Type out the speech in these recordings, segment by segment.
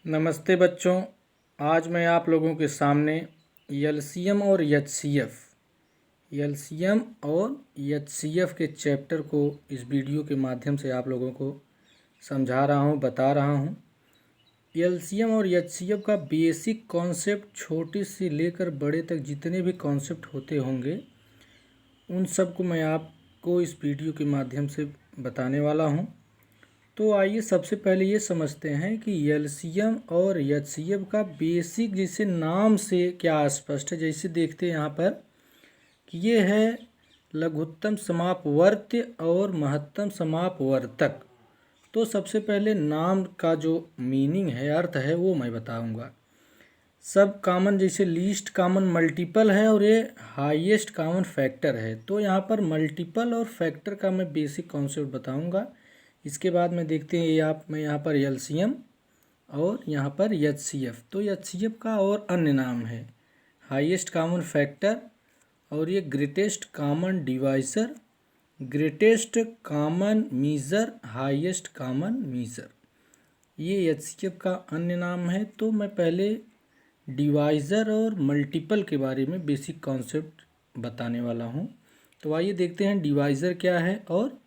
नमस्ते बच्चों। आज मैं आप लोगों के सामने एलसीएम और एचसीएफ के चैप्टर को इस वीडियो के माध्यम से आप लोगों को समझा रहा हूँ, बता रहा हूँ। एलसीएम और एचसीएफ का बेसिक कॉन्सेप्ट छोटे से लेकर बड़े तक जितने भी कॉन्सेप्ट होते होंगे उन सब को मैं आपको इस वीडियो के माध्यम से बताने वाला हूँ। तो आइए सबसे पहले ये समझते हैं कि एलसीएम और एचसीएफ का बेसिक जैसे नाम से क्या स्पष्ट है। जैसे देखते हैं यहाँ पर कि ये है लघुत्तम समापवर्त्य और महत्तम समापवर्तक। तो सबसे पहले नाम का जो मीनिंग है, अर्थ है, वो मैं बताऊंगा। सब कॉमन जैसे लीस्ट कॉमन मल्टीपल है और ये हाईएस्ट कॉमन फैक्टर है। तो यहाँ पर मल्टीपल और फैक्टर का मैं बेसिक कॉन्सेप्ट बताऊंगा। इसके बाद में देखते हैं मैं यहाँ पर एलसीएम और यहाँ पर एचसीएफ। तो एचसीएफ का और अन्य नाम है हाईएस्ट कॉमन फैक्टर और ये greatest common divisor, greatest common measure, highest common measure, ये एचसीएफ का अन्य नाम है। तो मैं पहले डिवाइज़र और मल्टीपल के बारे में बेसिक कॉन्सेप्ट बताने वाला हूँ। तो आइए देखते हैं डिवाइज़र क्या है और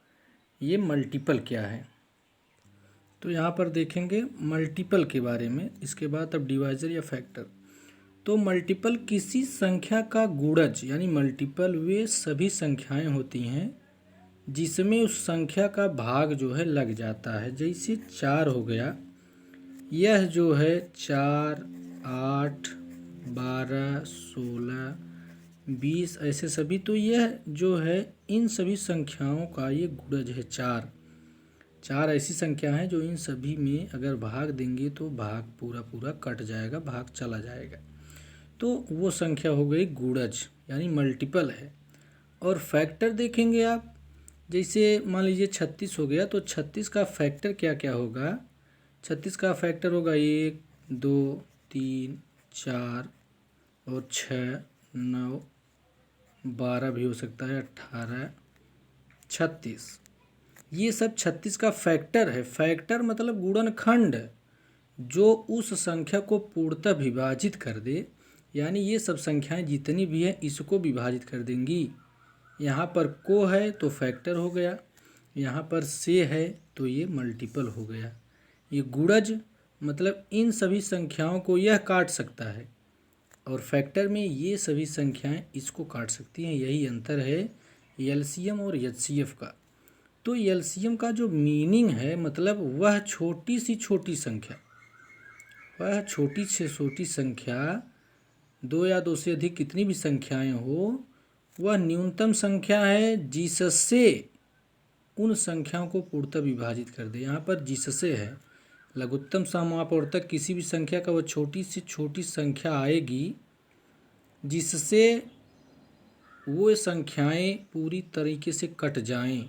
ये मल्टीपल क्या है। तो यहाँ पर देखेंगे मल्टीपल के बारे में, इसके बाद अब डिवाइज़र या फैक्टर। तो मल्टीपल किसी संख्या का गुणज यानी मल्टीपल वे सभी संख्याएं होती हैं जिसमें उस संख्या का भाग जो है लग जाता है। जैसे 4 हो गया, यह जो है 4, 8, 12, 16, 20 ऐसे सभी। तो यह जो है इन सभी संख्याओं का ये गुणज है। चार ऐसी संख्या हैं जो इन सभी में अगर भाग देंगे तो भाग पूरा पूरा कट जाएगा, भाग चला जाएगा। तो वो संख्या हो गई गुणज यानी मल्टीपल है। और फैक्टर देखेंगे आप, जैसे मान लीजिए 36 हो गया, तो 36 का फैक्टर क्या क्या होगा। 36 का फैक्टर होगा 1, 2, 3, 4 और 6, 9, 12 भी हो सकता है, 18, 36। ये सब 36 का फैक्टर है। फैक्टर मतलब गुणनखंड जो उस संख्या को पूर्णतः विभाजित कर दे, यानी ये सब संख्याएं जितनी भी हैं इसको विभाजित कर देंगी। यहाँ पर को है तो फैक्टर हो गया, यहाँ पर से है तो ये मल्टीपल हो गया। ये गुणज मतलब इन सभी संख्याओं को यह काट सकता है और फैक्टर में ये सभी संख्याएं इसको काट सकती हैं। यही अंतर है एलसीएम और एचसीएफ का। तो एलसीएम का जो मीनिंग है मतलब वह छोटी से छोटी संख्या, वह छोटी से छोटी संख्या, दो या दो से अधिक कितनी भी संख्याएं हो, वह न्यूनतम संख्या है जिससे उन संख्याओं को पूर्णतः विभाजित कर दे। यहाँ पर जिससे है लघुत्तम समापवर्तक, किसी भी संख्या का वह छोटी से छोटी संख्या आएगी जिससे वो संख्याएं पूरी तरीके से कट जाएं।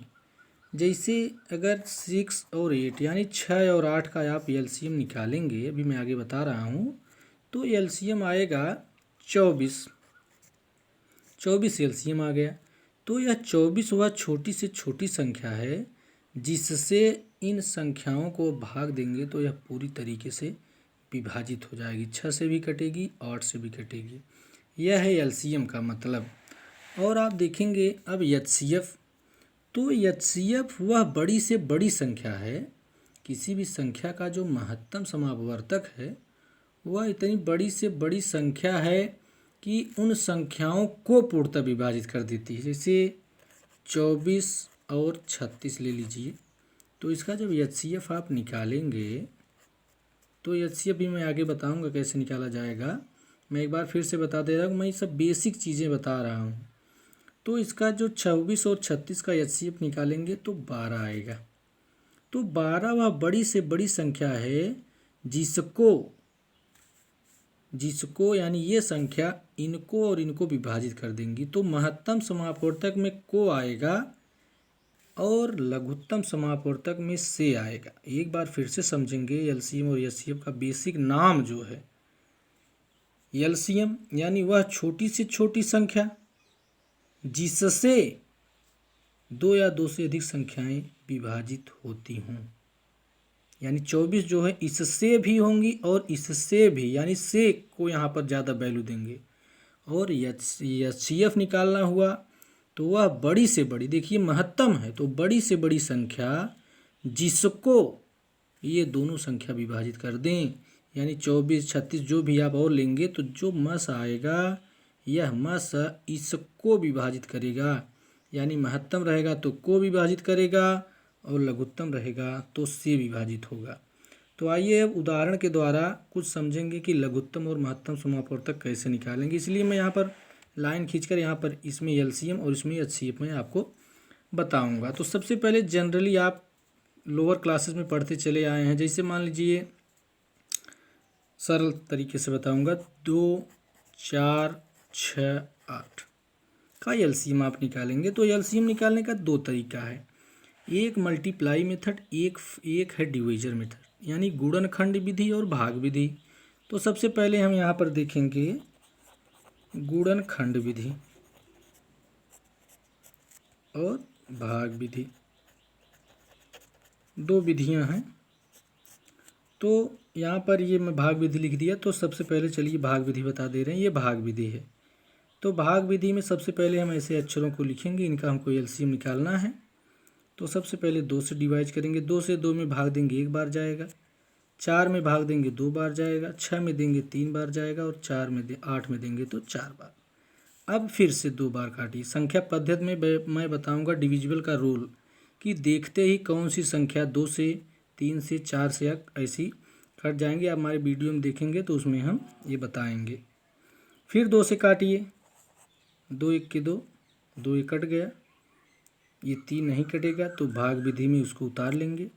जैसे अगर 6 और 8 यानी 6 और 8 का आप एलसीएम निकालेंगे, अभी मैं आगे बता रहा हूँ, तो एलसीएम आएगा 24। 24 एलसीएम आ गया। तो यह 24 वह छोटी से छोटी संख्या है जिससे इन संख्याओं को भाग देंगे तो यह पूरी तरीके से विभाजित हो जाएगी। 6 से भी कटेगी, 8 से भी कटेगी। यह है एलसीएम का मतलब। और आप देखेंगे अब एचसीएफ। तो एचसीएफ वह बड़ी से बड़ी संख्या है, किसी भी संख्या का जो महत्तम समापवर्तक है वह इतनी बड़ी से बड़ी संख्या है कि उन संख्याओं को पूर्णतः विभाजित कर देती है। जैसे 24 और 36 ले लीजिए। तो इसका जब एचसीएफ आप निकालेंगे, तो एचसीएफ भी मैं आगे बताऊंगा कैसे निकाला जाएगा। मैं एक बार फिर से बता दे रहा हूँ, मैं ये सब बेसिक चीज़ें बता रहा हूँ। तो इसका जो 24 और 36 का एचसीएफ निकालेंगे तो 12 आएगा। तो 12 वह बड़ी से बड़ी संख्या है जिसको यानी ये संख्या इनको और इनको विभाजित कर देंगी। तो महत्तम समापवर्तक में को आएगा और लघुत्तम समापवर्तक में से आएगा। एक बार फिर से समझेंगे एलसीएम और एचसीएफ का बेसिक नाम जो है। एलसीएम यानी वह छोटी से छोटी संख्या जिससे दो या दो से अधिक संख्याएं विभाजित होती हों, यानी 24 जो है इससे भी होंगी और इससे भी, यानी से को यहाँ पर ज़्यादा वैल्यू देंगे। और HCF निकालना हुआ तो वह बड़ी से बड़ी, देखिए महत्तम है तो बड़ी से बड़ी संख्या जिसको ये दोनों संख्या विभाजित कर दें, यानी 24, 36 जो भी आप और लेंगे तो जो मस आएगा यह मस इसको विभाजित करेगा, यानी महत्तम रहेगा तो को विभाजित करेगा और लघुत्तम रहेगा तो से विभाजित होगा। तो आइए अब उदाहरण के द्वारा कुछ समझेंगे कि लघुत्तम और महत्तम समापवर्तक कैसे निकालेंगे। इसलिए मैं यहाँ पर लाइन खींचकर यहाँ पर इसमें LCM और इसमें HCF में आपको बताऊंगा। तो सबसे पहले जनरली आप लोअर क्लासेस में पढ़ते चले आए हैं, जैसे मान लीजिए सरल तरीके से बताऊंगा, 2, 4, 6, 8 का LCM आप निकालेंगे। तो LCM निकालने का दो तरीका है, एक मल्टीप्लाई मेथड, एक है डिवीजर मेथड, यानी गुणनखंड विधि और भाग विधि। तो सबसे पहले हम यहाँ पर देखेंगे गुणनखंड विधि और भाग विधि, दो विधियाँ हैं। तो यहाँ पर ये मैं भाग विधि लिख दिया। तो सबसे पहले चलिए भाग विधि बता दे रहे हैं, ये भाग विधि है। तो भाग विधि में सबसे पहले हम ऐसे अक्षरों को लिखेंगे, इनका हमको LCM निकालना है। तो सबसे पहले 2 से डिवाइड करेंगे, 2 से 2 में भाग देंगे 1 बार जाएगा, 4 में भाग देंगे 2 बार जाएगा, 6 में देंगे 3 बार जाएगा और 8 में देंगे तो 4 बार। अब फिर से 2 बार काटिए। संख्या पद्धति में मैं बताऊंगा डिविजिबल का रूल, कि देखते ही कौन सी संख्या 2 से, 3 से, 4 से ऐसी कट जाएंगे। आप हमारे वीडियो में देखेंगे तो उसमें हम ये बताएंगे। फिर 2 से काटिए, 2 1 के 2, 2 1 कट गया, ये 3 नहीं कटेगा तो भाग विधि में उसको उतार लेंगे।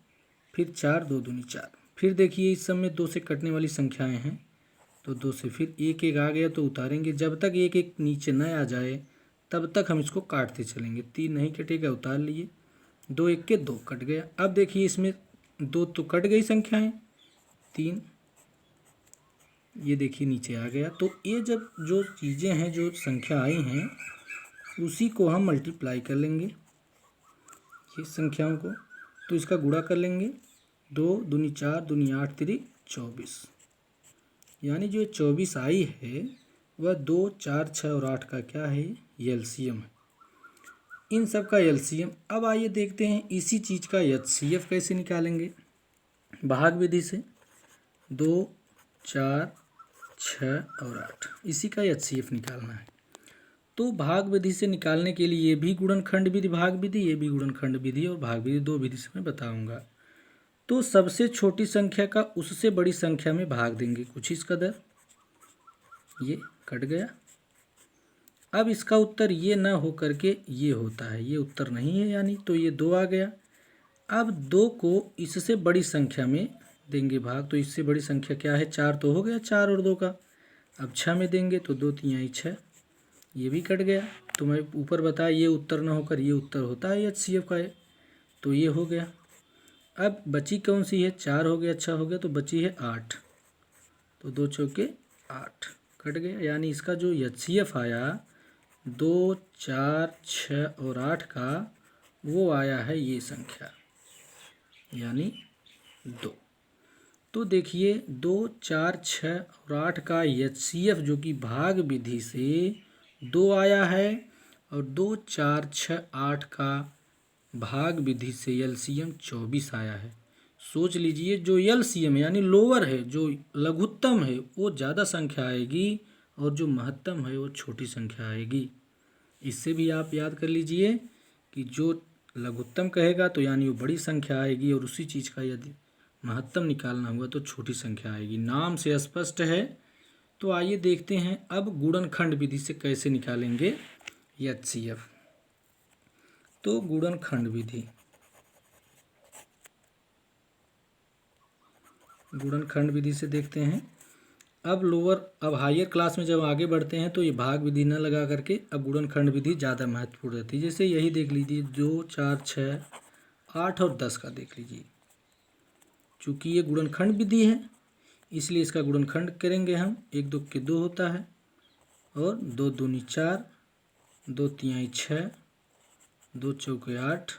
फिर 4, 2 दूनी 4। फिर देखिए इस सब में 2 से कटने वाली संख्याएं हैं, तो 2 से फिर 1 1 आ गया तो उतारेंगे। जब तक 1 1 नीचे न आ जाए तब तक हम इसको काटते चलेंगे। 3 नहीं कटेगा, उतार लिए, 2 1 के 2 कट गया। अब देखिए इसमें 2 तो कट गई संख्याएं, 3 ये देखिए नीचे आ गया। तो ये जब जो चीज़ें हैं, जो संख्या आई हैं, उसी को हम मल्टीप्लाई कर लेंगे ये संख्याओं को। तो इसका गुणा कर लेंगे, 2 दूनी 4, दूनी 8, तिरिक 24, यानी जो 24 आई है वह 2, 4, 6 और 8 का क्या है, LCM है, इन सब का LCM। अब आइए देखते हैं इसी चीज़ का HCF कैसे निकालेंगे। भाग विधि से 2, 4, 6 और 8 इसी का HCF निकालना है। तो भाग विधि से निकालने के लिए ये भी गुणनखंड विधि, भाग विधि, ये भी गुणनखंड विधि और भाग विधि, दो विधि से मैं बताऊंगा। तो सबसे छोटी संख्या का उससे बड़ी संख्या में भाग देंगे कुछ इस कदर, ये कट गया। अब इसका उत्तर ये ना हो करके ये होता है, ये उत्तर नहीं है, यानी तो ये 2 आ गया। अब 2 को इससे बड़ी संख्या में देंगे भाग, तो इससे बड़ी संख्या क्या है, 4 तो हो गया, 4 और 2 का। अब 6 में देंगे तो 2 3 6, ये भी कट गया। तो मैं ऊपर बताया ये उत्तर ना होकर ये उत्तर होता है HCF का है, तो ये हो गया। अब बची कौन सी है, 4 हो गया, 6 हो गया, तो बची है 8, तो 2 चौके 8 कट गया। यानी इसका जो HCF आया 2, 4, 6 और 8 का, वो आया है ये संख्या, यानी 2। तो देखिए 2, 4, 6 और 8 का HCF जो कि भाग विधि से 2 आया है, और 2, 4, 6, 8 का भाग विधि से LCM 24 आया है। सोच लीजिए जो LCM यानी लोअर है, जो लघुत्तम है, वो ज़्यादा संख्या आएगी और जो महत्तम है वो छोटी संख्या आएगी। इससे भी आप याद कर लीजिए कि जो लघुत्तम कहेगा तो यानी वो बड़ी संख्या आएगी, और उसी चीज़ का यदि महत्तम निकालना हुआ तो छोटी संख्या आएगी। नाम से स्पष्ट है। तो आइए देखते हैं अब गुणनखंड विधि से कैसे निकालेंगे HCF। तो गुणनखंड विधि, गुणनखंड विधि से देखते हैं। अब हायर क्लास में जब आगे बढ़ते हैं तो ये भाग विधि न लगा करके अब गुणनखंड विधि ज़्यादा महत्वपूर्ण रहती है। जैसे यही देख लीजिए 2, 4, 6, 8 और 10 का देख लीजिए। चूँकि ये गुणनखंड विधि है इसलिए इसका गुणनखंड करेंगे हम, 1 2 के 2 होता है, और 2 दूनी 4, 2 तिहाई 6, 2 चौके 8,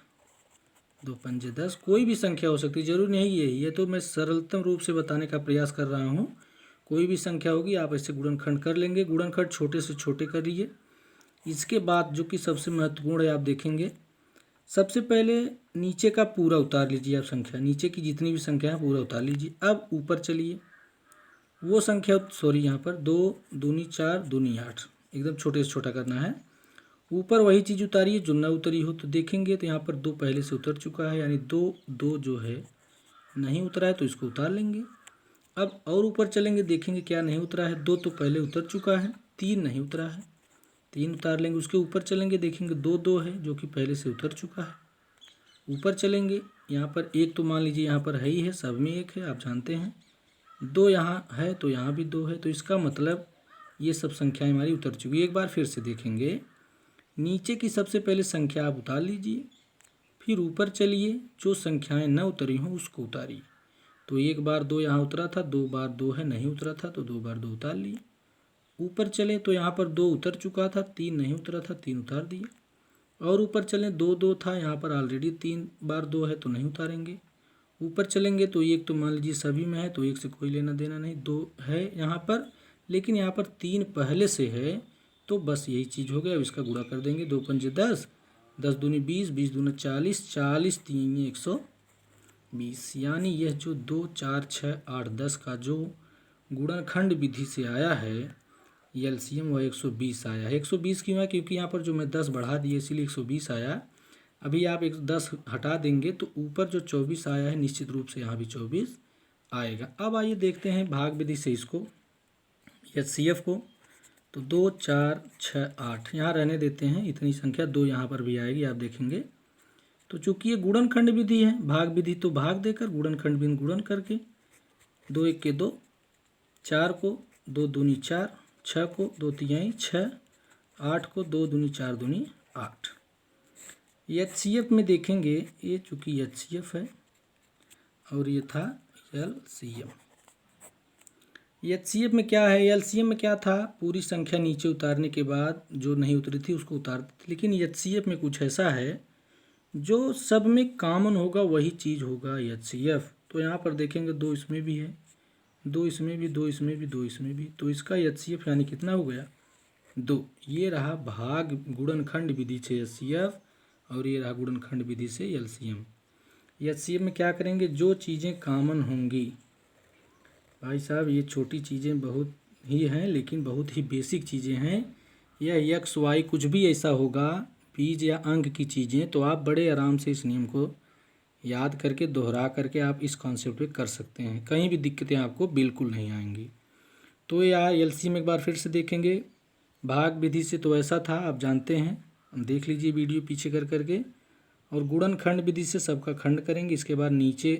2 पंजे 10, कोई भी संख्या हो सकती है, जरूरी नहीं यही है, तो मैं सरलतम रूप से बताने का प्रयास कर रहा हूँ। कोई भी संख्या होगी आप ऐसे गुणनखंड कर लेंगे। गुणनखंड छोटे से छोटे करिए। इसके बाद जो कि सबसे महत्वपूर्ण है, आप देखेंगे सबसे पहले नीचे का पूरा उतार लीजिए। आप संख्या नीचे की जितनी भी संख्या है पूरा उतार लीजिए। अब ऊपर चलिए, वो संख्या सॉरी यहाँ पर 2 दूनी 4 दूनी 8, एकदम छोटे से छोटा करना है। ऊपर वही चीज़ उतारिए जो न उतरी हो। तो देखेंगे तो यहाँ पर 2 पहले से उतर चुका है, यानी 2 जो है नहीं उतरा है, तो इसको उतार लेंगे। अब और ऊपर चलेंगे, देखेंगे क्या नहीं उतरा है। 2 तो पहले उतर चुका है, 3 नहीं उतरा है, 3 उतार लेंगे। उसके ऊपर चलेंगे, देखेंगे 2 है जो कि पहले से उतर चुका है। ऊपर चलेंगे, यहाँ पर 1 तो मान लीजिए यहाँ पर है ही है, सब में 1 है, आप जानते हैं। 2 यहाँ है तो यहाँ भी 2 है, तो इसका मतलब ये सब संख्याएं हमारी उतर चुकी है। एक बार फिर से देखेंगे, नीचे की सबसे पहले संख्या आप उतार लीजिए, फिर ऊपर चलिए, जो संख्याएं न उतरी हों उसको उतारिए। तो 1 बार 2 यहाँ उतरा था, 2 बार 2 है नहीं उतरा था, तो 2 बार 2 उतार लिए। ऊपर चले तो यहाँ पर 2 उतर चुका था, 3 नहीं उतरा था, 3 उतार दिए। और ऊपर चलें, 2 था, यहाँ पर ऑलरेडी 3 बार 2 है तो नहीं उतारेंगे। ऊपर चलेंगे तो 1 तो मान लीजिए सभी में है, तो 1 से कोई लेना देना नहीं। 2 है यहाँ पर, लेकिन यहाँ पर 3 पहले से है, तो बस यही चीज़ हो गया। अब इसका गुणा कर देंगे, 2 पंजे 10, 10 दूनी 20, 20 दूना 40, 40 3 120, यानी यह जो 2 4 6 8 10 का जो गुणनखंड विधि से आया है एलसीएम, वह 120 आया है। 120 क्यों है? क्योंकि यहाँ पर जो मैं 10 बढ़ा दिए इसीलिए 120 आया। अभी आप 10 हटा देंगे तो ऊपर जो 24 आया है निश्चित रूप से यहाँ भी 24 आएगा। अब आइए देखते हैं भाग विधि से इसको, एचसीएफ को। तो 2 4 6 8 यहाँ रहने देते हैं, इतनी संख्या 2 यहाँ पर भी आएगी, आप देखेंगे। तो चूंकि ये गुणनखंड विधि है, भाग विधि तो भाग देकर, गुणनखंड विधि गुणन करके। 2 1 के 2, 4 को 2 दूनी 4, 6 को 2 तिहाई 6, 8 को 2 दूनी 4 दूनी 8। एचसीएफ में देखेंगे, ये चूँकि एचसीएफ है और ये था एलसीएम। एचसीएफ में क्या है, एलसीएम में क्या था, पूरी संख्या नीचे उतारने के बाद जो नहीं उतरी थी उसको उतार देते। लेकिन एचसीएफ में कुछ ऐसा है जो सब में कॉमन होगा, वही चीज़ होगा एचसीएफ। तो यहाँ पर देखेंगे 2 इसमें भी है, 2 इसमें भी, 2 इसमें भी, 2 इसमें भी, तो इसका एचसीएफ यानी कितना हो गया, 2। ये रहा भाग गुणनखंड विधि से एचसीएफ, और ये रहा गुणनखंड विधि से एलसीएम। एचसीएफ में क्या करेंगे, जो चीज़ें कॉमन होंगी, भाई साहब ये छोटी चीज़ें बहुत ही हैं लेकिन बहुत ही बेसिक चीज़ें हैं। यह एक्स वाई कुछ भी ऐसा होगा, बीज या अंक की चीज़ें, तो आप बड़े आराम से इस नियम को याद करके दोहरा करके आप इस कॉन्सेप्ट पे कर सकते हैं, कहीं भी दिक्कतें आपको बिल्कुल नहीं आएंगी। तो यहाँ एलसीएम एक बार फिर से देखेंगे, भाग विधि से तो ऐसा था, आप जानते हैं, देख लीजिए वीडियो पीछे कर करके। और गुणनखंड विधि से सबका खंड करेंगे, इसके बाद नीचे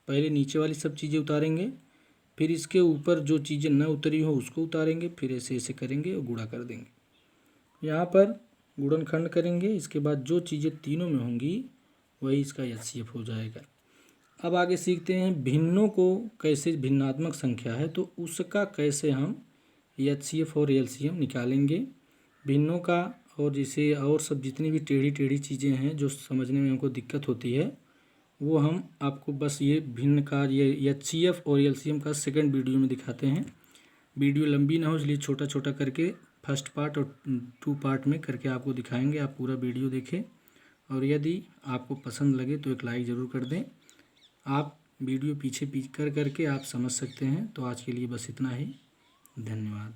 पहले नीचे वाली सब चीज़ें उतारेंगे, फिर इसके ऊपर जो चीज़ें न उतरी हो उसको उतारेंगे, फिर ऐसे ऐसे करेंगे और गुणा कर देंगे। यहाँ पर गुणनखंड करेंगे, इसके बाद जो चीज़ें तीनों में होंगी वही इसका एचसीएफ हो जाएगा। अब आगे सीखते हैं भिन्नों को कैसे, भिन्नात्मक संख्या है तो उसका कैसे हम एचसीएफ और एलसीएम निकालेंगे भिन्नों का। और जैसे और सब जितनी भी टेढ़ी टेढ़ी चीज़ें हैं जो समझने में हमको दिक्कत होती है, वो हम आपको बस ये भिन्न का, ये एचसीएफ और एलसीएम का सेकंड वीडियो में दिखाते हैं। वीडियो लंबी ना हो इसलिए छोटा छोटा करके फर्स्ट पार्ट और 2 पार्ट में करके आपको दिखाएंगे। आप पूरा वीडियो देखें और यदि आपको पसंद लगे तो एक लाइक ज़रूर कर दें। आप वीडियो पीछे कर करके आप समझ सकते हैं। तो आज के लिए बस इतना ही, धन्यवाद।